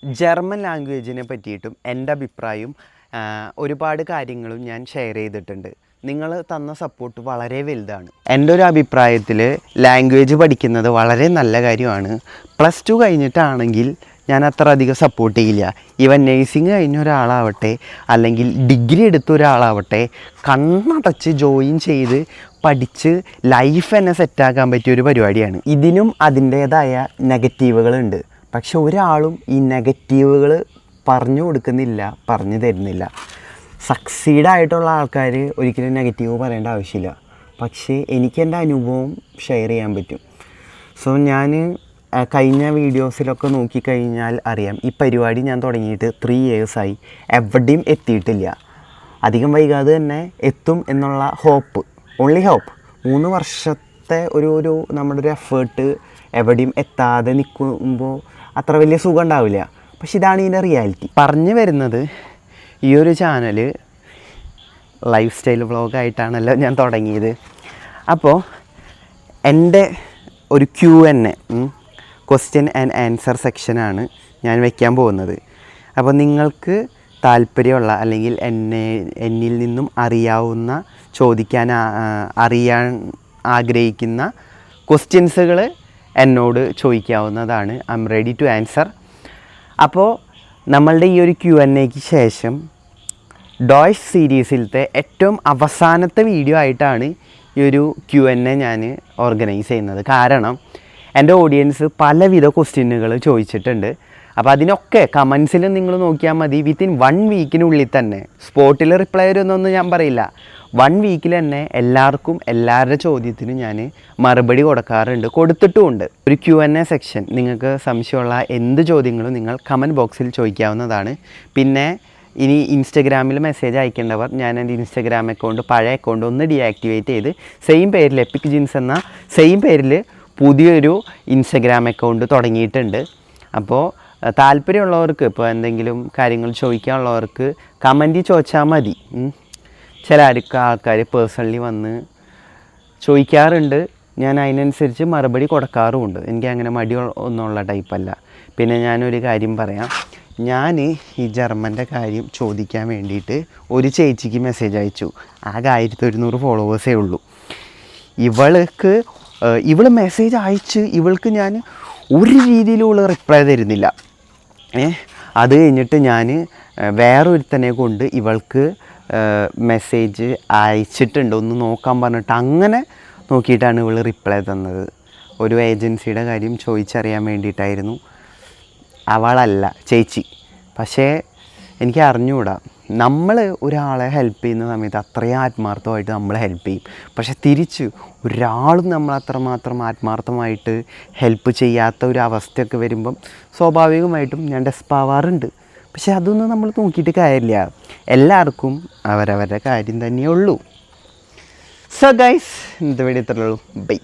German ലാംഗ്വേജിനെ പറ്റിയിട്ടും എൻ്റെ അഭിപ്രായവും ഒരുപാട് കാര്യങ്ങളും ഞാൻ ഷെയർ ചെയ്തിട്ടുണ്ട്. നിങ്ങൾ തന്ന സപ്പോർട്ട് വളരെ വലുതാണ്. എൻ്റെ ഒരു അഭിപ്രായത്തിൽ ലാംഗ്വേജ് പഠിക്കുന്നത് വളരെ നല്ല കാര്യമാണ്. +2 കഴിഞ്ഞിട്ടാണെങ്കിൽ ഞാൻ അത്ര അധികം സപ്പോർട്ട് ചെയ്യില്ല. ഈവൻ നേഴ്സിംഗ് കഴിഞ്ഞ ഒരാളാവട്ടെ അല്ലെങ്കിൽ ഡിഗ്രി എടുത്ത ഒരാളാവട്ടെ കണ്ണടച്ച് ജോയിൻ ചെയ്ത് പഠിച്ച് ലൈഫ് തന്നെ സെറ്റാക്കാൻ പറ്റിയ ഒരു പരിപാടിയാണ്. ഇതിനും അതിൻ്റേതായ നെഗറ്റീവുകളുണ്ട്. പക്ഷെ ഒരാളും ഈ നെഗറ്റീവുകൾ പറഞ്ഞു കൊടുക്കുന്നില്ല, പറഞ്ഞു തരുന്നില്ല. സക്സീഡായിട്ടുള്ള ആൾക്കാർ ഒരിക്കലും നെഗറ്റീവ് പറയേണ്ട ആവശ്യമില്ല. പക്ഷേ എനിക്ക് എൻ്റെ അനുഭവം ഷെയർ ചെയ്യാൻ പറ്റും. സോ ഞാൻ കഴിഞ്ഞ വീഡിയോസിലൊക്കെ നോക്കിക്കഴിഞ്ഞാൽ അറിയാം, ഈ പരിപാടി ഞാൻ തുടങ്ങിയിട്ട് 3 ഇയേഴ്സായി, എവിടെയും എത്തിയിട്ടില്ല. അധികം വൈകാതെ തന്നെ എത്തും എന്നുള്ള ഹോപ്പ്, ഓൺലി ഹോപ്പ്. 3 വർഷത്തെ ഒരു നമ്മുടെ ഒരു എഫേർട്ട് എവിടെയും എത്താതെ നിൽക്കുമ്പോൾ അത്ര വലിയ സുഖം ഉണ്ടാവില്ല. പക്ഷെ ഇതാണ് ഇതിൻ്റെ റിയാലിറ്റി. പറഞ്ഞു വരുന്നത്, ഈ ഒരു ചാനൽ ലൈഫ് സ്റ്റൈൽ വ്ളോഗായിട്ടാണല്ലോ ഞാൻ തുടങ്ങിയത്. അപ്പോൾ എൻ്റെ ഒരു Q&A, ക്വസ്റ്റ്യൻ ആൻഡ് ആൻസർ സെക്ഷനാണ് ഞാൻ വയ്ക്കാൻ പോകുന്നത്. അപ്പോൾ നിങ്ങൾക്ക് താല്പര്യമുള്ള അല്ലെങ്കിൽ എന്നിൽ നിന്നും അറിയാൻ ആഗ്രഹിക്കുന്ന ക്വസ്റ്റ്യൻസുകൾ എന്നോട് ചോദിക്കാവുന്നതാണ്. I'm ready to answer. അപ്പോൾ നമ്മളുടെ ഈ ഒരു Q&Aക്ക് ശേഷം ഡോയ്സ് സീരീസിലത്തെ ഏറ്റവും അവസാനത്തെ വീഡിയോ ആയിട്ടാണ് ഈ ഒരു Q&A ഞാൻ ഓർഗനൈസ് ചെയ്യുന്നത്. കാരണം എൻ്റെ ഓഡിയൻസ് പലവിധ ക്വസ്റ്റ്യനുകൾ ചോദിച്ചിട്ടുണ്ട്. അപ്പോൾ അതിനൊക്കെ കമൻസിൽ നിങ്ങൾ നോക്കിയാൽ മതി. വിത്തിൻ 1 വീക്കിനുള്ളിൽ തന്നെ, സ്പോട്ടിൽ റിപ്ലൈ വരുന്നൊന്നും ഞാൻ പറയില്ല, 1 വീക്കിൽ തന്നെ എല്ലാവർക്കും എല്ലാവരുടെ ചോദ്യത്തിനും ഞാൻ മറുപടി കൊടുത്തിട്ടുമുണ്ട്. ഒരു Q&A സെക്ഷൻ, നിങ്ങൾക്ക് സംശയമുള്ള എന്ത് ചോദ്യങ്ങളും നിങ്ങൾ കമൻറ്റ് ബോക്സിൽ ചോദിക്കാവുന്നതാണ്. പിന്നെ ഇനി ഇൻസ്റ്റഗ്രാമിൽ മെസ്സേജ് അയക്കേണ്ടവർ, ഞാൻ എൻ്റെ ഇൻസ്റ്റഗ്രാം അക്കൗണ്ട്, പഴയ അക്കൗണ്ട് ഒന്ന് ഡീആക്ടിവേറ്റ് ചെയ്ത് സെയിം പേരിൽ എപ്പിക് ജിൻസ് എന്ന സെയിം പേരിൽ പുതിയൊരു ഇൻസ്റ്റഗ്രാം അക്കൗണ്ട് തുടങ്ങിയിട്ടുണ്ട്. അപ്പോൾ താല്പര്യമുള്ളവർക്ക്, ഇപ്പോൾ എന്തെങ്കിലും കാര്യങ്ങൾ ചോദിക്കാനുള്ളവർക്ക് കമൻറ്റ് ചോദിച്ചാൽ മതി. ചില ആൾക്കാർ പേഴ്സണലി വന്ന് ചോദിക്കാറുണ്ട്, ഞാൻ അതിനനുസരിച്ച് മറുപടി കൊടുക്കാറുമുണ്ട്. എനിക്ക് അങ്ങനെ മടി ഒന്നുമുള്ള ടൈപ്പല്ല. പിന്നെ ഞാനൊരു കാര്യം പറയാം, ഞാൻ ഈ ജർമ്മൻ്റെ കാര്യം ചോദിക്കാൻ വേണ്ടിയിട്ട് ഒരു ചേച്ചിക്ക് മെസ്സേജ് അയച്ചു. ആകെ 1100 ഫോളോവേഴ്സേ ഉള്ളൂ. ഇവൾ മെസ്സേജ് അയച്ച് ഇവൾക്ക് ഞാൻ ഒരു രീതിയിലുള്ള റിപ്ലൈ തരുന്നില്ല. അത് കഴിഞ്ഞിട്ട് ഞാൻ വേറൊരുത്തനെ കൊണ്ട് ഇവൾക്ക് മെസ്സേജ് അയച്ചിട്ടുണ്ട്, ഒന്ന് നോക്കാൻ പറഞ്ഞിട്ട്. അങ്ങനെ നോക്കിയിട്ടാണ് ഇവൾ റിപ്ലൈ തന്നത്. ഒരു ഏജൻസിയുടെ കാര്യം ചോദിച്ചറിയാൻ വേണ്ടിയിട്ടായിരുന്നു. അവളല്ല, ചേച്ചി. പക്ഷേ എനിക്ക് അറിഞ്ഞുകൂടാ, നമ്മൾ ഒരാളെ ഹെൽപ്പ് ചെയ്യുന്ന സമയത്ത് അത്രയും ആത്മാർത്ഥമായിട്ട് നമ്മൾ ഹെൽപ്പ് ചെയ്യും. പക്ഷെ തിരിച്ച് ഒരാളും നമ്മൾ അത്രമാത്രം ആത്മാർത്ഥമായിട്ട് ഹെൽപ്പ് ചെയ്യാത്ത ഒരു അവസ്ഥയൊക്കെ വരുമ്പം സ്വാഭാവികമായിട്ടും ഞാൻ ഡെസ്പാവാറുണ്ട്. പക്ഷെ അതൊന്നും നമ്മൾ നോക്കിയിട്ട് കാര്യമില്ല. എല്ലാവർക്കും അവരവരുടെ കാര്യം തന്നെയുള്ളൂ. സോ ഗൈസ്, ഇന്നത്തെ വീഡിയോ ഇത്രയേ ഉള്ളൂ. ബൈ.